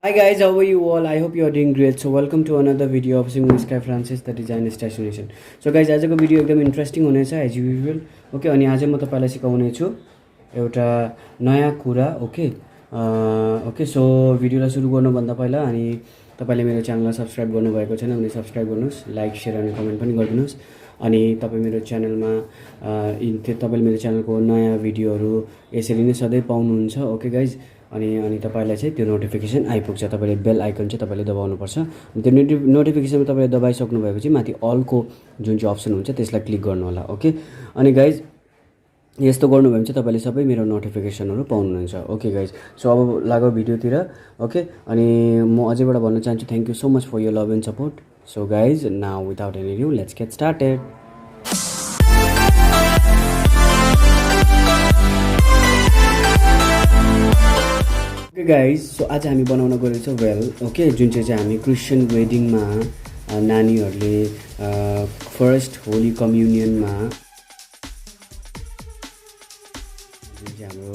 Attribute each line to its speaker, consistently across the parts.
Speaker 1: Hi guys, how are you all? I hope you are doing great. So welcome to another video of Singing Sky Francis the Design Destination. So guys, आजको video एकदम interesting हुनेछ as usual. Okay, अनि आज म तपाईलाई सिकाउने छु एउटा नयाँ कुरा. ओके सो भिडियोलाई सुरु गर्नुभन्दा पहिला अनि तपाईले मेरो च्यानललाई सब्स्क्राइब गर्नुभएको छैन भने सब्स्क्राइब गर्नुस्, लाइक शेयर अनि कमेन्ट पनि गरिदिनुस्. अनि तपाई मेरो च्यानलमा तपाईले मेरो च्यानलको नयाँ भिडियोहरू यसरी नै सधैँ पाउनुहुन्छ. ओके गाइज, अनि तपाईलाई चाहिँ त्यो नोटिफिकेसन आइपुग्छ. तपाईले बेल आइकन चाहिँ तपाईले दबाउनुपर्छ. त्यो नोटिफिकेसनमा तपाईले दबाइसक्नु भएपछि माथि अलको जुन चाहिँ अप्सन हुन्छ त्यसलाई क्लिक गर्नु होला. ओके, अनि गाइज यस्तो गर्नुभयो भने चाहिँ तपाईले सबै मेरो नोटिफिकेसनहरू पाउनुहुन्छ. ओके गाइज, सो अब लागौ भिडियोतिर. ओके, अनि म अझैबाट भन्न चाहन्छु thank you so much for your love and support. So guys, now without any due let's get started. Okay guys, so आज हामी बनाउन गएको छौँ वेल. ओके, जुन चाहिँ हामी क्रिस्चियन वेडिङमा नानीहरूले फर्स्ट होली कम्युनियनमा जुन चाहिँ हाम्रो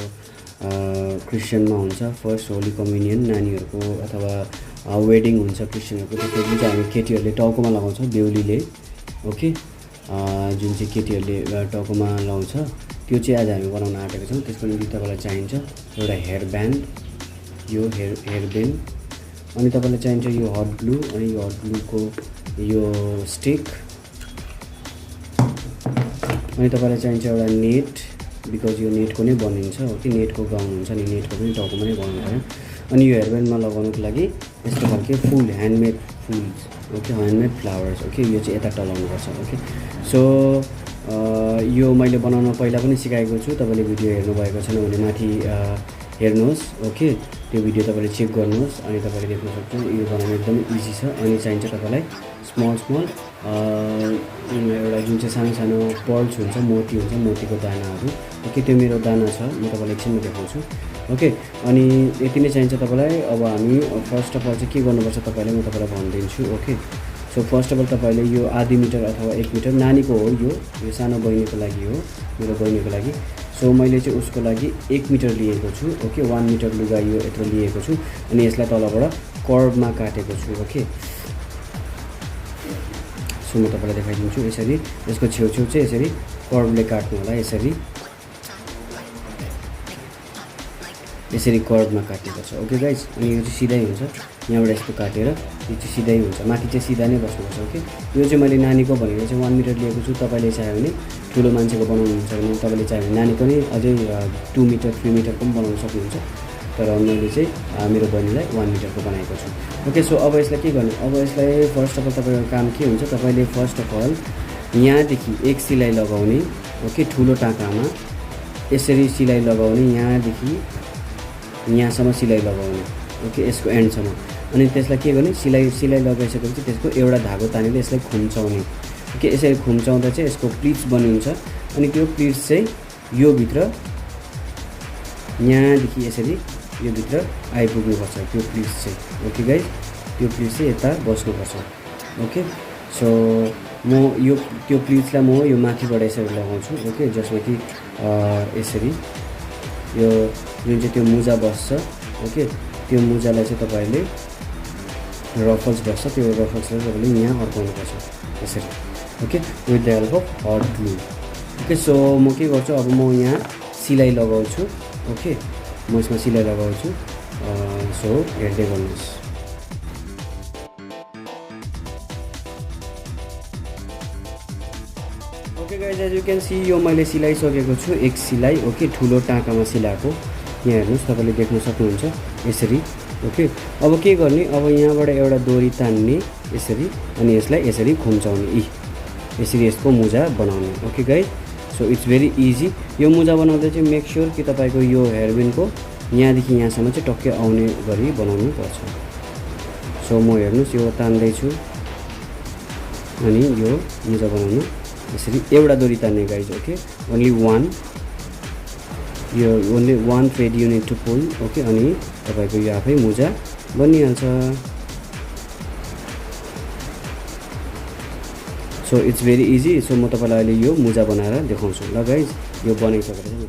Speaker 1: क्रिस्चियनमा हुन्छ फर्स्ट होली कम्युनियन नानीहरूको अथवा वेडिङ हुन्छ क्रिस्चियनहरूको, त्यसको जुन चाहिँ हामी केटीहरूले टाउकोमा लगाउँछौँ बेहुलीले. ओके, जुन चाहिँ केटीहरूले टाउकोमा लगाउँछ त्यो चाहिँ आज हामी बनाउन आँटेको छौँ. त्यसको निम्ति तपाईँलाई चाहिन्छ एउटा हेयर ब्यान्ड, यो हेयर बेन, अनि तपाईलाई चाहिन्छ यो हट ग्लु, अनि यो हट ग्लुको यो स्टिक, अनि तपाईलाई चाहिन्छ एउटा नेट, बिकज यो नेटको नै बनिन्छ. ओके, नेटको गाउन हुन्छ नि, नेटको पनि टाउकोमा नै बनाउनु पर्यो. अनि यो हेयर बेनमा लगाउनुको लागि यस्तो खालके फुल ह्यान्डमेड फुल्स. Okay, handmade flowers. ओके, यो चाहिँ यता टलाउनुपर्छ. ओके, सो यो मैले बनाउन पहिला पनि सिकाएको छु. तपाईँले भिडियो हेर्नुभएको छैन भने माथि हेर्नुहोस्. ओके, त्यो भिडियो तपाईँले चेक गर्नुहोस् अनि तपाईँले देख्न सक्नुहुन्छ यो बनाउन एकदम इजी छ. अनि चाहिन्छ तपाईँलाई स्मल एउटा जुन चाहिँ सानो सानो पर्ल्स हुन्छ, मोती हुन्छ, मोतीको दानाहरू. ओके, त्यो मेरो दाना छ, म तपाईँलाई एकछिनमा देखाउँछु. ओके, अनि यति नै चाहिन्छ तपाईँलाई. अब हामी फर्स्ट अफ अल चाहिँ के गर्नुपर्छ तपाईँलाई म तपाईँलाई भनिदिन्छु. Okay, so first of all तपाईँले यो आधी मिटर अथवा 1 मिटर नानीको हो, यो सानो बहिनीको लागि हो, मेरो बहिनीको लागि. सो मैले चाहिँ उसको लागि 1 मिटर लिएको छु. ओके, 1 मिटर लुगा यो यत्रो लिएको छु अनि यसलाई तलबाट कर्भमा काटेको छु. ओके, सो म तपाईँलाई देखाइदिन्छु. यसरी यसको छेउछेउ चाहिँ यसरी कर्भले काट्नु होला. यसरी कर्भमा काटेको छ. ओके गाइज, अनि यो चाहिँ सिधै हुन्छ. यहाँबाट यस्तो काटेर यो चाहिँ सिधै हुन्छ, माथि चाहिँ सिधा नै बस्नुपर्छ. ओके, यो चाहिँ मैले नानीको भनेर चाहिँ 1 मिटर लिएको छु. तपाईँले चाह्यो भने ठुलो मान्छेको बनाउनुहुन्छ भने तपाईँले चाह्यो भने नानीको नै अझै 2 मिटर 3 मिटरको पनि बनाउन सक्नुहुन्छ. तर मैले चाहिँ मेरो बहिनीलाई 1 मिटरको बनाएको छु. ओके, सो अब यसलाई के गर्ने? अब यसलाई फर्स्ट अफ अल तपाईँको काम के हुन्छ, तपाईँले फर्स्ट अफ अल यहाँदेखि एक सिलाइ लगाउने. ओके, ठुलो टाँकामा यसरी सिलाइ लगाउने, यहाँदेखि यहाँसम्म सिलाइ लगाउने. ओके, यसको एन्डसम्म. अनि त्यसलाई के गर्ने, सिलाइ लगाइसकेपछि त्यसको एउटा धागो तानेर यसलाई खुम्चाउने. ओके, यसरी खुम्चाउँदा चाहिँ यसको प्लिट्स बनिन्छ. अनि त्यो प्लिट्स चाहिँ यो भित्र यहाँदेखि यसरी यो भित्र आइपुग्नुपर्छ त्यो प्लिट्स चाहिँ. ओके गाइज, त्यो प्लिट्स चाहिँ यता बस्नुपर्छ. ओके, सो म त्यो प्लिट्सलाई म यो माथिबाट यसरी लगाउँछु. ओके, जसमा कि यसरी यो जुन चाहिँ त्यो मुजा बस्छ. ओके, त्यो मुजालाई चाहिँ तपाईँले रफल्स बस्छ, त्यो रफल्सलाई तपाईँले यहाँ अड्काउनुपर्छ यसरी. Okay, with the help of hot glue. Okay, so म के गर्छु, अब म यहाँ सिलाइ लगाउँछु. ओके, म यसमा सिलाइ लगाउँछु. सो हेर्दै गर्नुहोस्. Okay guys, as you can see यो मैले सिलाइसकेको छु, एक सिलाइ. ओके, ठुलो टाँकामा सिलाएको. यहाँ हेर्नुहोस्, तपाईँले देख्न सक्नुहुन्छ यसरी. ओके, अब के गर्ने, अब यहाँबाट एउटा डोरी तान्ने यसरी, अनि यसलाई यसरी खुम्चाउने, यसरी यसको मुजा बनाउने. Okay guys, so it's very easy. यो मुजा बनाउँदा चाहिँ मेक स्योर कि तपाईँको यो हेयरबिनको यहाँदेखि यहाँसम्म चाहिँ टक्कै आउने गरी बनाउनु पर्छ. सो म हेर्नुहोस् यो तान्दैछु अनि यो मुजा बनाउनु यसरी एउटा डोरी तान्ने guys. Okay, only 1 thread you need to pull. Okay, अनि तपाईँको यो आफै मुजा बनिहाल्छ. So it's very easy. So म तपाईँलाई अहिले यो मुजा बनाएर देखाउँछु. ल गाइज, यो बनाइसकेर चाहिँ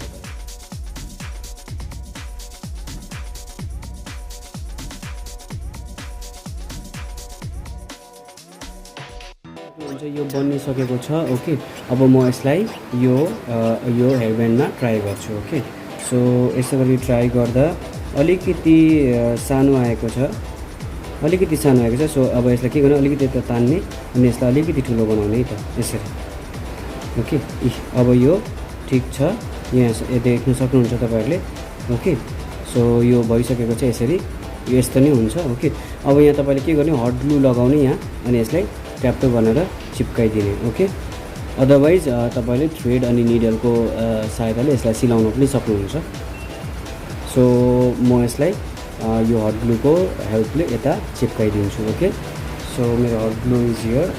Speaker 1: हुन्छ यो बनिसकेको छ ओके। अब म यसलाई यो हेयरब्यान्डमा ट्राई गर्छु ओके। सो यसो गरी ट्राई गर्दा अलिकति सानो आएको छ, सो अब यसलाई के गर्ने, अलिकति यता तान्ने अनि यसलाई अलिकति ठुलो बनाउने है त यसरी ओके। अब यो ठिक छ, यहाँ देख्न सक्नुहुन्छ तपाईँहरूले ओके। सो यो भइसकेको छ, यसरी यो यस्तो नै हुन्छ ओके। अब यहाँ तपाईँले के गर्ने, हट ग्लु लगाउने यहाँ अनि यसलाई ट्याप्टो बनाएर चिप्काइदिने ओके। अदरवाइज तपाईँले थ्रेड अनि निडलको सहायताले यसलाई सिलाउन पनि सक्नुहुन्छ। सो म यसलाई यो हट ग्लुको हेल्पले यता चिप्काइदिन्छु ओके। सो मेरो hot glue is here.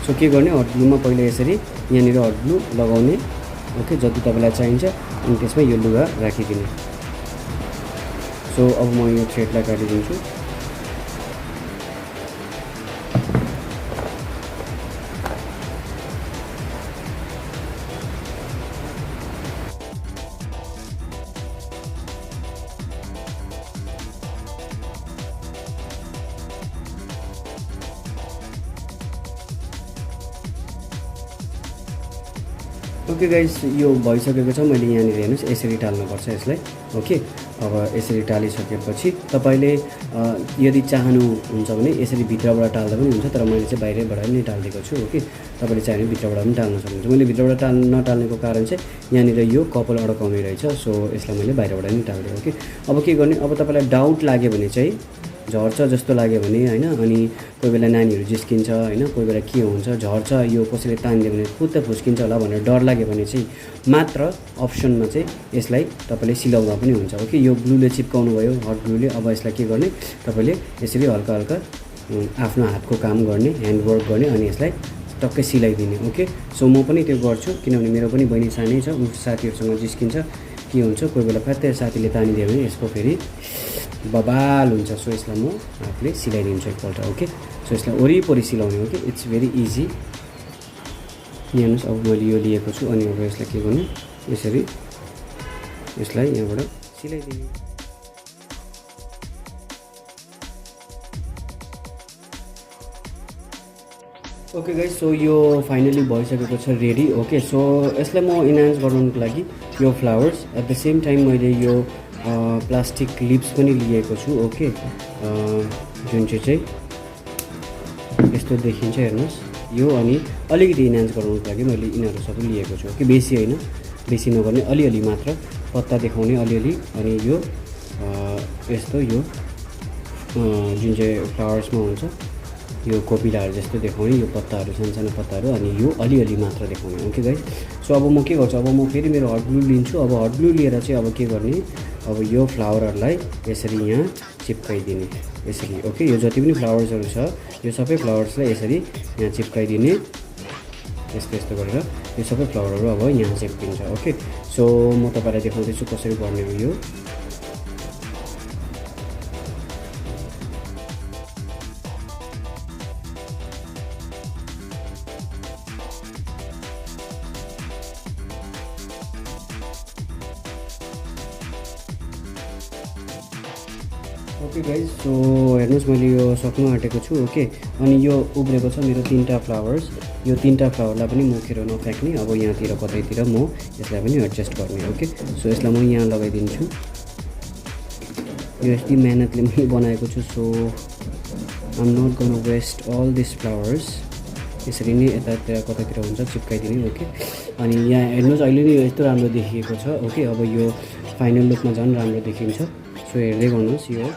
Speaker 1: So के गर्ने, हट ग्लुमा पहिला यसरी यहाँनिर हट ग्लु लगाउने ओके, जति तपाईँलाई चाहिन्छ अनि त्यसमा यो लुगा राखिदिने। सो अब म यो थ्रेडलाई काटिदिन्छु। ओके गाइस, यो भइसकेको छ। मैले यहाँनिर हेर्नुहोस् यसरी टाल्नुपर्छ यसलाई ओके। अब यसरी टालिसकेपछि तपाईँले यदि चाहनुहुन्छ भने यसरी भित्रबाट टाल्दा पनि हुन्छ, तर मैले चाहिँ बाहिरबाट नै टालिदिएको छु ओके। तपाईँले चाह्यो भने भित्रबाट पनि टाल्न सक्नुहुन्छ। मैले भित्रबाट नटाल्नेको कारण चाहिँ यहाँनिर यो कपाल अड्काउने रहेछ, सो यसलाई मैले बाहिरबाट नै टालिदिएँ ओके। अब के गर्ने, अब तपाईँलाई डाउट लाग्यो भने चाहिँ, झर्छ जस्तो लाग्यो भने होइन, अनि कोही बेला नानीहरू जिस्किन्छ होइन, कोही बेला के हुन्छ झर्छ, यो कसैले तानिदियो भने खुत्त फुस्किन्छ होला भनेर डर लाग्यो भने चाहिँ मात्र अप्सनमा चाहिँ यसलाई तपाईँले सिलाउँदा पनि हुन्छ ओके। यो ग्लुले चिप्काउनु भयो, हट ग्लुले। अब यसलाई के गर्ने, तपाईँले यसरी हल्का हल्का आफ्नो हातको काम गर्ने, ह्यान्डवर्क गर्ने अनि यसलाई टक्कै सिलाइदिने ओके। सो म पनि त्यो गर्छु, किनभने मेरो पनि बहिनी सानै छ, ऊ साथीहरूसँग जिस्किन्छ, के हुन्छ कोही बेला फ्यात्तै साथीले तानिदियो भने यसको फेरि बबाल हुन्छ। सो यसलाई म हातले सिलाइदिन्छु एकपल्ट ओके। सो यसलाई वरिपरि सिलाउने ओके, इट्स भेरी इजी। हेर्नुहोस् अब मैले यो लिएको छु अनि अब यसलाई के गर्ने, यसरी यसलाई यहाँबाट सिलाइदिने। ओके गाइस, सो यो फाइनली भइसकेको छ रेडी ओके। सो यसलाई म इन्हान्स गराउनुको लागि यो flowers at the same time मैले यो प्लास्टिक लिप्स पनि लिएको छु ओके, जुन चाहिँ यस्तो देखिन्छ हेर्नुहोस् यो। अनि अलिकति इन्हान्स गराउनुको लागि मैले यिनीहरू सबै लिएको छु ओके। बेसी होइन, बेसी नगर्ने, अलिअलि मात्र पत्ता देखाउने अलिअलि। अनि यो यस्तो यो जुन चाहिँ फ्लावर्समा हुन्छ यो कोपिलाहरू जस्तो देखाउने, यो पत्ताहरू सानो पत्ताहरू, अनि यो अलिअलि मात्र देखाउने ओके गाइस। सो अब म के गर्छु, अब म फेरि मेरो हट ग्लु लिन्छु। अब हट ग्लु लिएर चाहिँ अब के गर्ने, अब यो फ्लावरहरूलाई यसरी यहाँ चिप्काइदिने यसरी ओके। यो जति पनि फ्लावर्सहरू छ यो सबै फ्लावर्सलाई यसरी यहाँ चिप्काइदिने, यस्तो यस्तो गरेर यो सबै फ्लावरहरू अब यहाँ चिप्किन्छ ओके। सो म तपाईँलाई देखाउँदैछु कसरी गर्ने हो यो। ओके गाइज, सो हेर्नुहोस् मैले यो सक्नु आँटेको छु ओके। अनि यो उब्रेको छ मेरो 3टा फ्लावर्स, यो 3टा फ्लावरलाई पनि मुखेर नफ्याँक्ने, अब यहाँतिर कतैतिर म यसलाई पनि एडजस्ट गर्ने ओके। सो यसलाई म यहाँ लगाइदिन्छु। यो यति मेहनतले मैले बनाएको छु, so I am not gonna waste all this flowers. यसरी नै यतातिर कतैतिर हुन्छ चिप्काइदिने ओके। अनि यहाँ हेर्नुहोस् अहिले नै यस्तो राम्रो देखिएको छ ओके। अब यो फाइनल लुकमा झन् राम्रो देखिन्छ, सो हेर्दै गर्नुहोस् यो।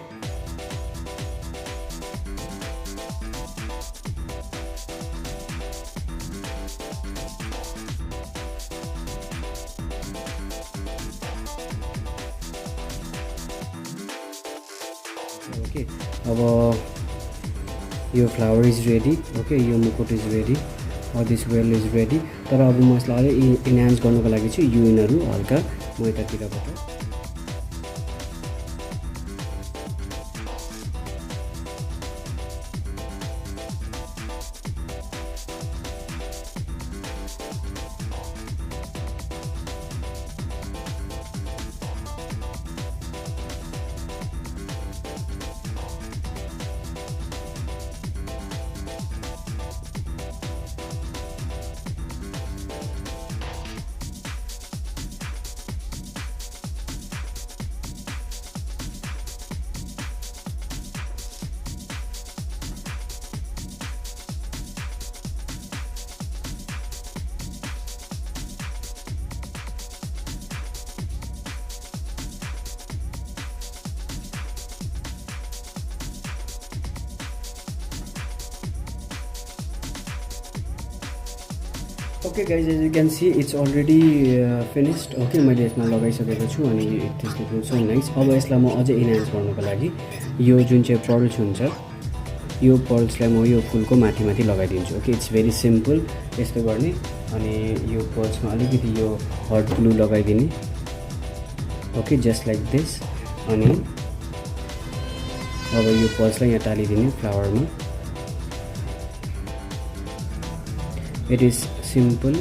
Speaker 1: ओके, अब यो फ्लावर इज रेडी ओके, यो मुकुट is ready, this well is ready. तर अब म यसलाई अलिक इन्हान्स गर्नुको लागि चाहिँ यो यिनीहरू हल्का म यतातिरबाट okay guys, as you can see it's already finished. Okay, मैले यसमा लगाइसकेको छु अनि it is looking so nice. अब यसलाई म अझै इन्हान्स गर्नुको लागि यो जुन चाहिँ पर्ल्स हुन्छ यो पर्ल्सलाई म यो फुलको माथि माथि लगाइदिन्छु। ओके, इट्स भेरी सिम्पल यस्तो गर्ने। अनि यो पर्ल्समा अलिकति यो हट ग्लु लगाइदिने। Okay, just like this. अनि अब यो पर्ल्सलाई यहाँ टालिदिने फ्लावरमा। It is simple.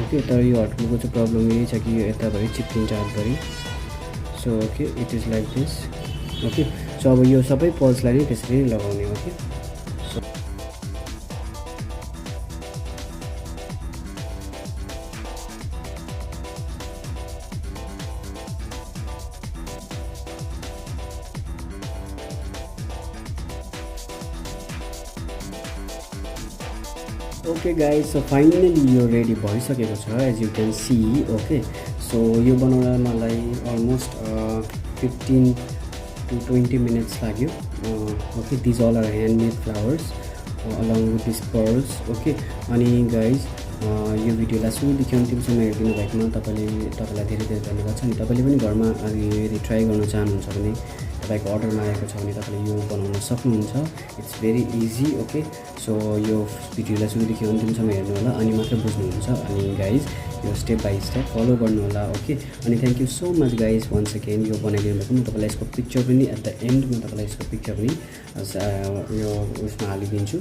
Speaker 1: ओके, तर यो हट ग्लुको चाहिँ प्रब्लम यही छ कि यो यताभरि चिप्किन्छ हातभरि। So okay, it is like this. Okay, so अब यो सबै पर्ल्सलाई नै त्यसरी नै लगाउने। Okay, okay guys, so finally यो रेडी भइसकेको छ as you can see. Okay, so यो बनाउन मलाई अलमोस्ट 15 to 20 मिनट्स लाग्यो। Okay, these all are handmade flowers along with this pearls. Okay, अनि गाइज यो भिडियोलाई सुरुदेखि अन्तिमसम्म हेरिदिनु भएकोमा तपाईँलाई धेरै धेरै धन्यवाद छ। अनि तपाईँले पनि घरमा यदि ट्राई गर्न चाहनुहुन्छ भने तपाईँको अर्डरमा आएको छ भने तपाईँले यो बनाउन सक्नुहुन्छ। It's very easy. Okay, so यो भिडियोलाई सुरुदेखि अन्तिमसम्म हेर्नु होला अनि मात्र बुझ्नुहुन्छ। अनि गाइज यो स्टेप बाई स्टेप फलो गर्नु होला। ओके, अनि thank you so much guys once again यो बनाइदिनु भएको। म तपाईँलाई यसको पिक्चर पनि एट द एन्डमा तपाईँलाई यसको पिक्चर पनि यो उसमा हालिदिन्छु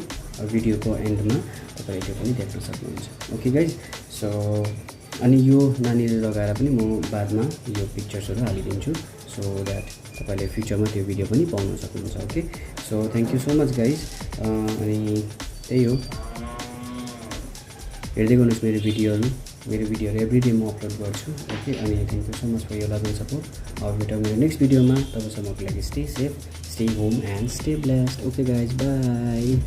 Speaker 1: भिडियोको एन्डमा, तपाईँले त्यो पनि देख्न सक्नुहुन्छ। ओके गाइज, सो अनि यो नानीले लगाएर पनि म बादमा यो पिक्चर्सहरू हालिदिन्छु सो द्याट तपाईँले फ्युचरमा त्यो भिडियो पनि पाउन सक्नुहुन्छ। Okay, so thank you so much guys. अनि त्यही हो, हेर्दै गर्नुहोस् मेरो भिडियोहरू एभ्रिडे म अपलोड गर्छु। ओके, अनि thank you so much for your love and support. अब भेटौँ मेरो नेक्स्ट भिडियोमा। तबसम्मको लागि stay safe, stay home and stay blessed. Okay guys, by.